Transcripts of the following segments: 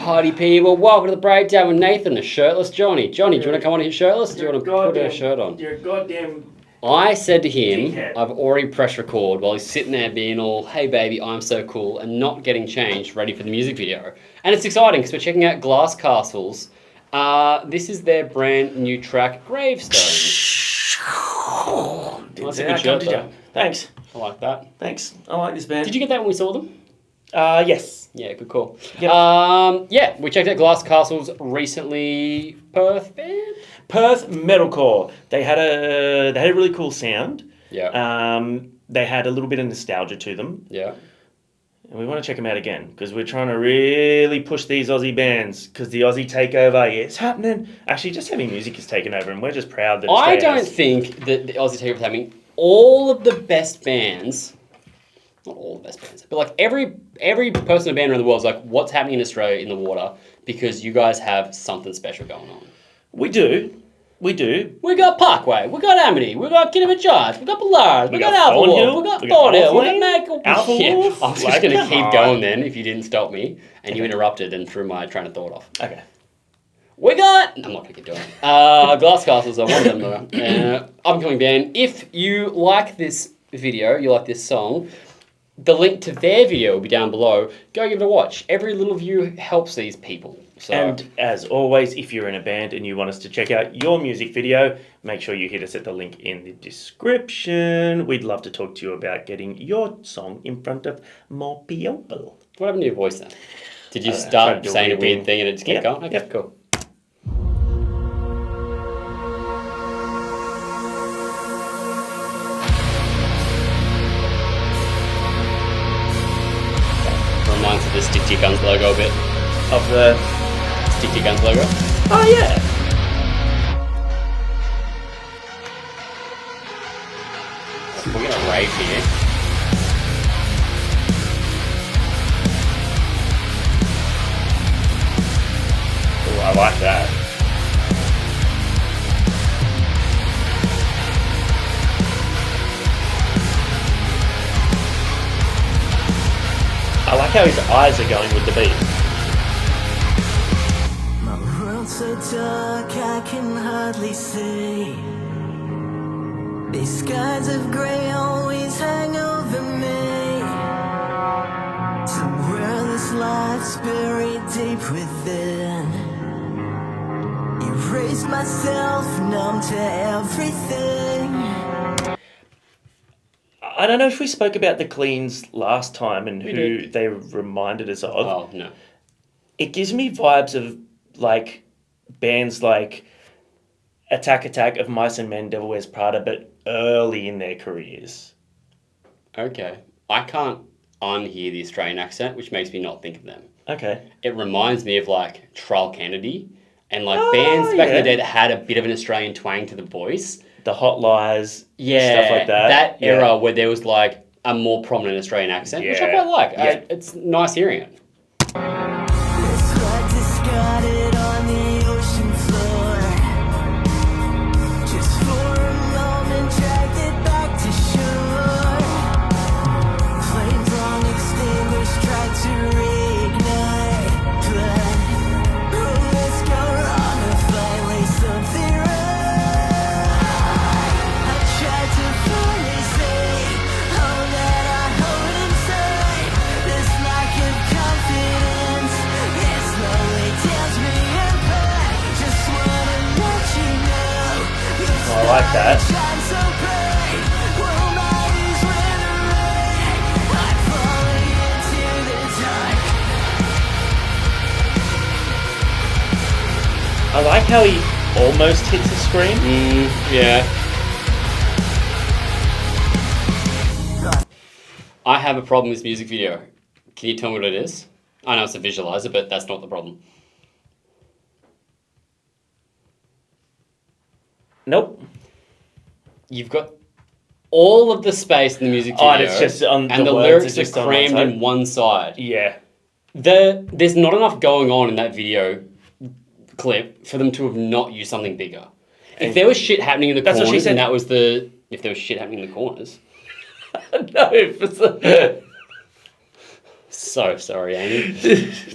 party people, welcome to the breakdown with Nathan, the shirtless Johnny. Johnny, do you want to come on here shirtless? Do you want to put a shirt on? You're a goddamn... I said to him, dickhead. I've already pressed record while he's sitting there being all, hey baby, I'm so cool, and not getting changed, ready for the music video. And it's exciting because we're checking out GLASSCASTLES. This is their brand new track, Gravestones. That's a good shirt though. Thanks. I like that. Thanks. I like this band. Did you get that when we saw them? Yes. Yeah, good call. Yep. Yeah, we checked out GLASSCASTLES recently. Perth band? Perth metalcore. They had a really cool sound. Yeah. They had a little bit of nostalgia to them. Yeah. And we want to check them out again because we're trying to really push these Aussie bands because the Aussie takeover, it's happening. Actually, just heavy music is taking over and we're just proud that I Australia don't has... think that the Aussie takeover is happening. All of the best bands, not all the best bands, but like every person in a band around the world is like, what's happening in Australia in the water? Because you guys have something special going on. We do. We got Parkway, we got Amity, we got Kinabajas, we got Ballard, we got Alpha Wolf, we got Thornhill, we got Mac. Alpha Wolf. I was just going to keep going then if you didn't stop me and you interrupted and threw my train of thought off. Okay. We got... I'm not going to keep doing it. GLASSCASTLES are one of them though. Upcoming band. If you like this video, you like this song, the link to their video will be down below. Go give it a watch. Every little view helps these people. So. And as always, if you're in a band and you want us to check out your music video, make sure you hit us at the link in the description. We'd love to talk to you about getting your song in front of more people. What happened to your voice then? Did you start saying a weird thing and it just kept going? Okay, cool. Reminds of the Stick to Your Guns logo a bit. Of the... Stick to Your Guns logo? Oh, yeah. We're going to rave here. Oh, I like that. I like how his eyes are going with the beat. My world's so dark I can hardly see. These skies of grey always hang over me. Somewhere this life's buried deep within. Erase myself, numb to everything. I don't know if we spoke about the Cleans last time and who they reminded us of. Oh, no. It gives me vibes of like bands like Attack of Mice and Men, Devil Wears Prada, but early in their careers. Okay. I can't unhear the Australian accent, which makes me not think of them. Okay. It reminds me of like Trial Kennedy and like bands back in the day that had a bit of an Australian twang to the voice. The Hot Lies, stuff like that. That era where there was like a more prominent Australian accent, which I quite like. Yeah. It's nice hearing it. I like that. I like how he almost hits a scream. Yeah. I have a problem with this music video. Can you tell me what it is? I know it's a visualizer, but that's not the problem. Nope. You've got all of the space in the music video, it's just on and the lyrics are crammed in one side. Yeah. There's not enough going on in that video clip for them to have not used something bigger. If there was shit happening in the That's what she corners, said. and that was the... If there was shit happening in the corners... No. So sorry, Amy.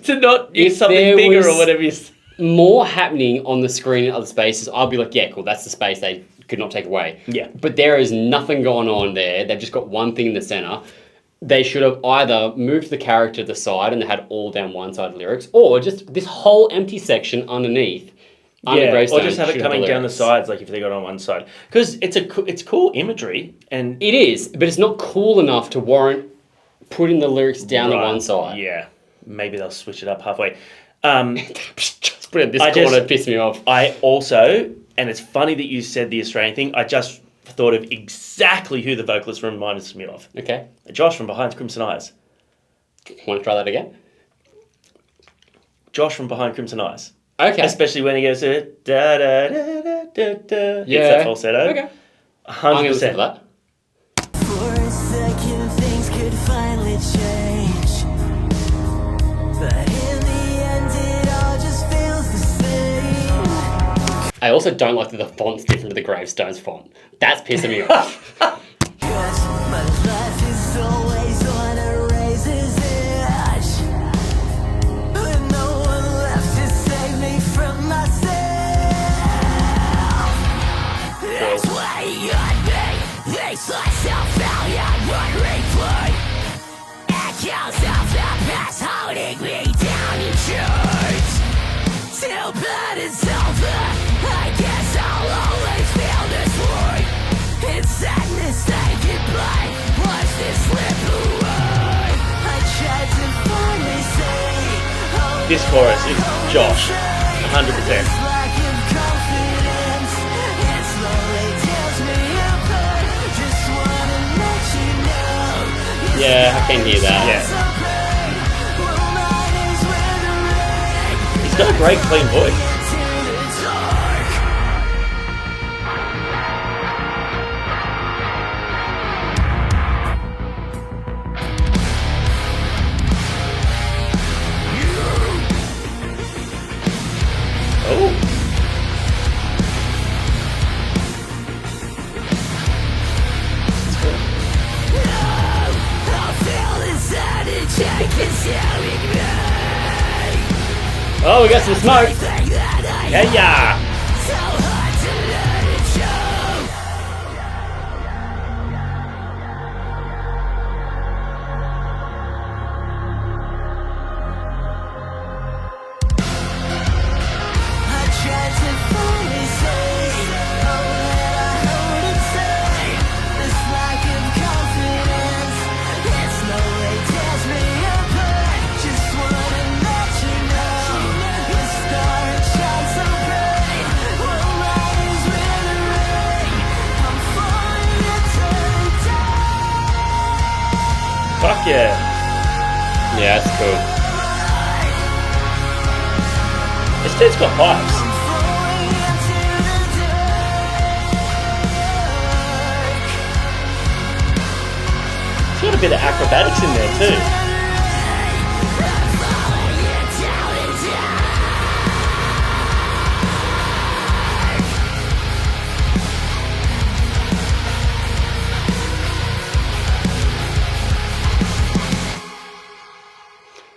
To not use If something there bigger was- or whatever you say. More happening on the screen in other spaces, I'll be like, yeah, cool, that's the space they could not take away. Yeah. But there is nothing going on there. They've just got one thing in the center. They should have either moved the character to the side and they had all down one side lyrics, or just this whole empty section underneath. Under Yeah, or Gravestones just have it should coming down the lyrics. sides, like if they got on one side. Because it's cool imagery, and It is, but it's not cool enough to warrant putting the lyrics down the Right, one side. Yeah, maybe they'll switch it up halfway. Just put it in this I corner, just- piss me off. I also, and it's funny that you said the Australian thing, I just thought of exactly who the vocalist reminds me of. Okay, Josh from Behind Crimson Eyes. want to try that again? Josh from Behind Crimson Eyes. Okay. Especially when he goes to da da da da da da. Hits Yeah. that falsetto. Okay. I'm going to listen 100%. to that. For a second, things could finally change. But in the end, it all just feels the same. I also don't like that the font's different to the Gravestones font. That's pissing me off. 'Cause my life is always on a razor's edge. With no one left to save me from myself. That's why you got me. Thinks myself out, one replay. Echoes of the past holding me down in chains. Too bad it's over. I guess I'll always feel this way. It's sadness taken by. Watch this slip away. I tried to finally say. Oh, This chorus is Josh. 100%. this lack of confidence, it slowly tears me apart. Just wanna let you know. It's Yeah, I can hear that. Yeah. so bright. Well, mine is withering. He's got a great clean voice. Into the dark. Oh. I feel inside and check consuming me. Oh, we got some smoke. Think that I Yeah, yeah. so hard to let it show. I tried to finally say, oh, that I hold it tight. This lack of confidence, it slowly tears me apart. Just wanna let you know, the star shines so bright. Well, light is withering. I'm falling into the dark. Fuck yeah. Yeah, that's cool. This dude's got pipes. I'm falling into the dark. He's got a bit of acrobatics in there too.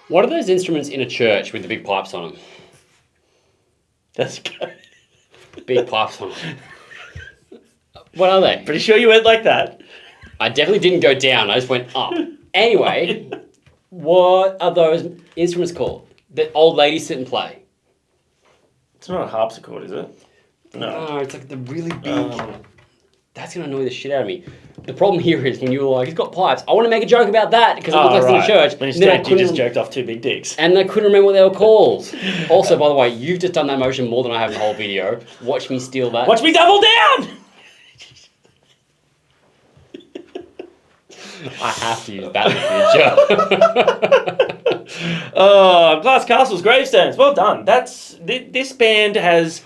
What are those instruments in a church with the big pipes on them? That's good. Big pipes on them. What are they? Pretty sure you went like that. I definitely didn't go down. I just went up. Anyway, what are those instruments called that old ladies sit and play? It's not a harpsichord, is it? No. No, it's like the really big. That's gonna annoy the shit out of me. The problem here is when you were like, "He's got pipes." I want to make a joke about that because it looked like it's in a church. When and then I instead, you just couldn't- jerked off two big dicks. And I couldn't remember what they were called. Also, by the way, you've just done that motion more than I have in the whole video. Watch me steal that. Watch me double down! I have to use that in the future. Oh, Glass Castles, Gravestones. Well done. This band has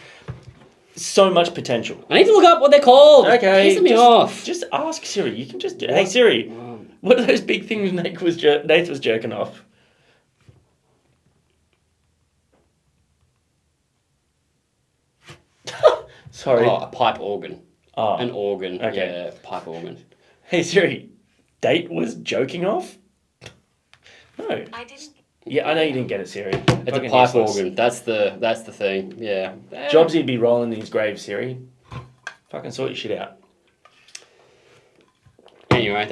so much potential. I need to look up what they're called. Okay, It's pissing me off. Just ask Siri. You can just do. Hey Siri, what are those big things Nate was jerking off? Sorry. Oh, a pipe organ. Oh. An organ. Okay. Yeah, pipe organ. Hey Siri, Date was joking off? No. I didn't. Yeah, I know you didn't get it, Siri. It's a pipe organ. That's the thing. Yeah. Jobsy'd be rolling in his grave, Siri. Fucking sort your shit out. Anyway,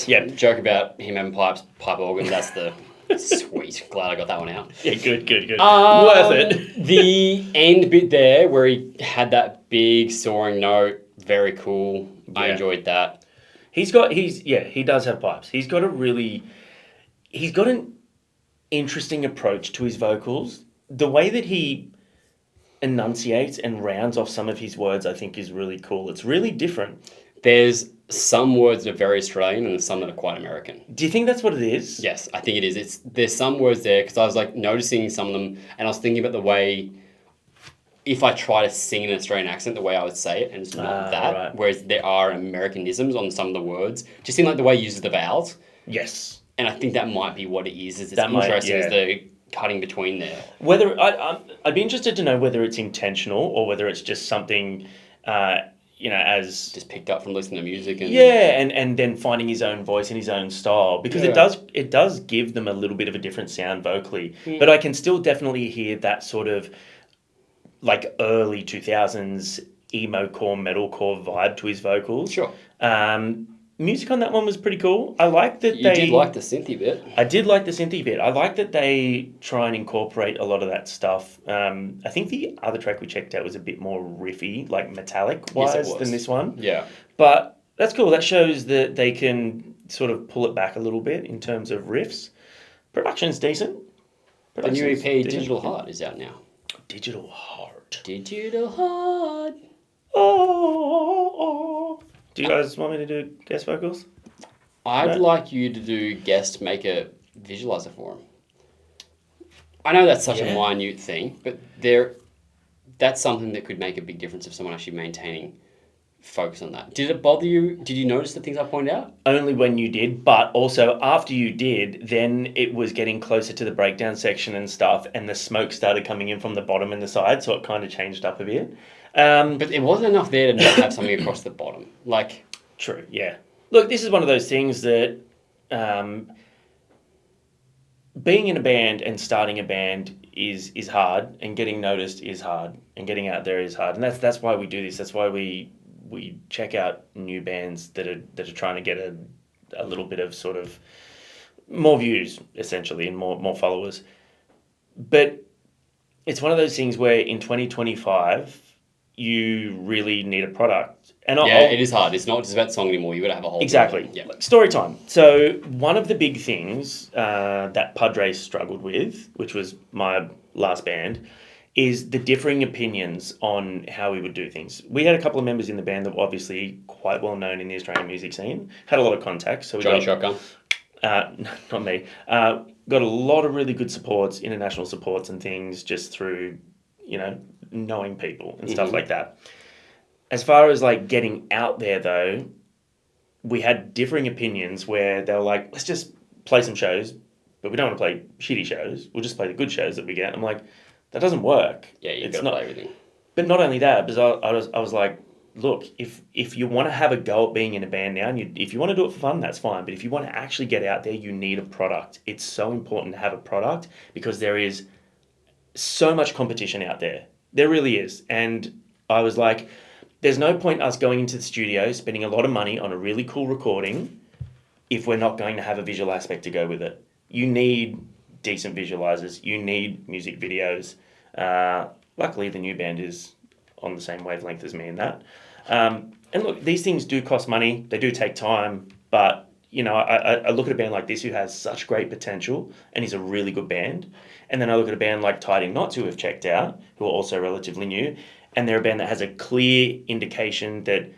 yeah. Joke about him having pipe organ. That's the sweet. Glad I got that one out. Yeah, good. Worth it. The end bit there where he had that big soaring note, very cool. I Yeah. enjoyed that. He does have pipes. He's got an interesting approach to his vocals. The way that he enunciates and rounds off some of his words, I think, is really cool. It's really different. There's some words that are very Australian and there's some that are quite American. Do you think that's what it is? Yes, I think it is. There's some words there because I was like noticing some of them and I was thinking about the way if I try to sing in an Australian accent, the way I would say it, and it's not that. Right. Whereas there are Americanisms on some of the words. Just seem like the way he uses the vowels. Yes. And I think that might be what it is. It's That might- interesting yeah. as the cutting between there. Whether I'd be interested to know whether it's intentional or whether it's just something, as Just picked up from listening to music. And and then finding his own voice and his own style, because Yeah. it does give them a little bit of a different sound vocally, but I can still definitely hear that sort of like early 2000s emo core metalcore vibe to his vocals. Sure. Music on that one was pretty cool. I like that You did like the synthy bit. I did like the synthy bit. I like that they try and incorporate a lot of that stuff. I think the other track we checked out was a bit more riffy, like metallic-wise Yes, it was. than this one. Yeah. But that's cool. That shows that they can sort of pull it back a little bit in terms of riffs. Production's decent. The new EP, Production's decent. Digital Heart, is out now. Digital Heart. Digital Heart. Oh. Do you guys want me to do guest vocals? I'd No. like you to do guest make a visualizer for him. I know that's such a Yeah. minute thing, but that's something that could make a big difference if someone actually maintaining focus on that. Did it bother you? Did you notice the things I pointed out? Only when you did, but also after you did, then it was getting closer to the breakdown section and stuff, and the smoke started coming in from the bottom and the side, so it kind of changed up a bit. But it wasn't enough there to not have something across the bottom. Like, True, yeah. Look, this is one of those things that being in a band and starting a band is hard, and getting noticed is hard, and getting out there is hard, and that's why we do this. That's why we check out new bands that are trying to get a little bit of sort of more views, essentially, and more followers. But it's one of those things where in 2025 you really need a product. And it is hard. It's not just about song anymore. You've got to have a whole Exactly. thing. Yeah. Story time. So one of the big things that Padre struggled with, which was my last band, is the differing opinions on how we would do things. We had a couple of members in the band that were obviously quite well known in the Australian music scene, had a lot of contacts. So we Johnny got, Shotgun. not me. Got a lot of really good supports, international supports and things, just through, knowing people and stuff like that. As far as like getting out there though, we had differing opinions where they were like, let's just play some shows, but we don't want to play shitty shows. We'll just play the good shows that we get. I'm like, that doesn't work. Yeah, you've got to play everything. But not only that, because I was like, look, if you want to have a go at being in a band now, and if you want to do it for fun, that's fine. But if you want to actually get out there, you need a product. It's so important to have a product because there is so much competition out there. There really is. And I was like, there's no point us going into the studio, spending a lot of money on a really cool recording if we're not going to have a visual aspect to go with it. You need decent visualizers. You need music videos. Luckily, the new band is on the same wavelength as me in that. And look, these things do cost money. They do take time. But, I look at a band like this who has such great potential and is a really good band. And then I look at a band like Tied in Knots who we've checked out, who are also relatively new. And they're a band that has a clear indication that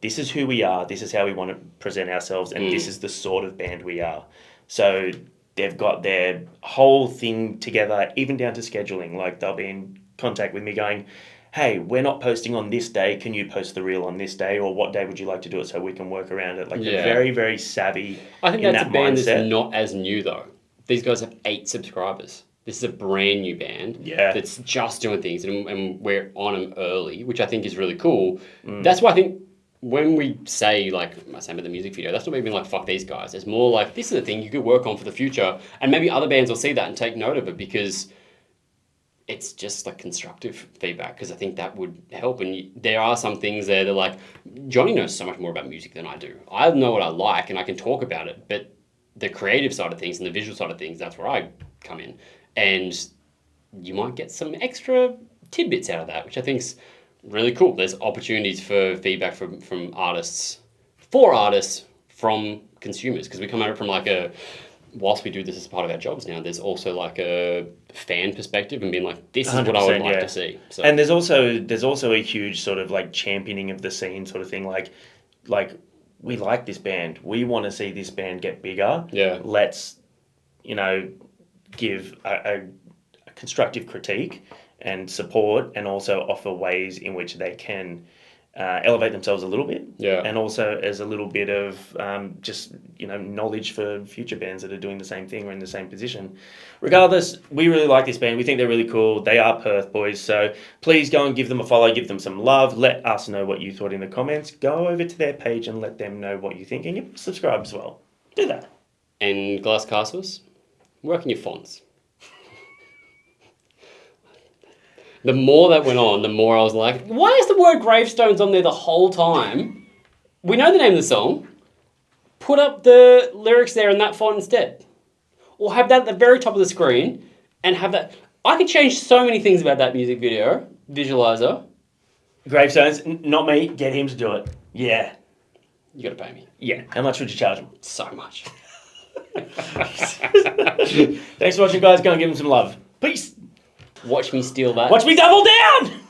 this is who we are, this is how we want to present ourselves, and this is the sort of band we are. So they've got their whole thing together, even down to scheduling. Like they'll be in contact with me going, hey, we're not posting on this day, can you post the reel on this day? Or what day would you like to do it so we can work around it? Like they're very, very savvy. I think in that's that a band mindset. that's not as new though. These guys have 8 subscribers. This is a brand new band that's just doing things and we're on them early, which I think is really cool. That's why I think when we say, like, I say about the music video, that's not even like, fuck these guys. It's more like, this is a thing you could work on for the future. And maybe other bands will see that and take note of it, because it's just like constructive feedback, because I think that would help. And there are some things there that, like, Johnny knows so much more about music than I do. I know what I like and I can talk about it, but the creative side of things and the visual side of things, that's where I come in. And you might get some extra tidbits out of that, which I think's really cool. There's opportunities for feedback from artists, for artists, from consumers, because we come at it from like whilst we do this as part of our jobs now, there's also like a fan perspective and being like, this is what I would like to see. So. And there's also a huge sort of like championing of the scene sort of thing. Like we like this band. We want to see this band get bigger. Yeah. Let's, give a constructive critique and support, and also offer ways in which they can elevate themselves a little bit. Yeah. And also as a little bit of just, knowledge for future bands that are doing the same thing or in the same position. Regardless, we really like this band. We think they're really cool. They are Perth boys. So please go and give them a follow, give them some love. Let us know what you thought in the comments. Go over to their page and let them know what you think. And subscribe as well. Do that. And Glass Castles, work on your fonts. The more that went on, the more I was like, why is the word Gravestones on there the whole time? We know the name of the song. Put up the lyrics there in that font instead. Or have that at the very top of the screen and have that. I could change so many things about that music video. Visualizer. Gravestones, not me. Get him to do it. Yeah. You gotta pay me. Yeah. How much would you charge him? So much. Thanks for watching, guys. Go and give him some love. Peace. Watch me steal that. Watch me double down!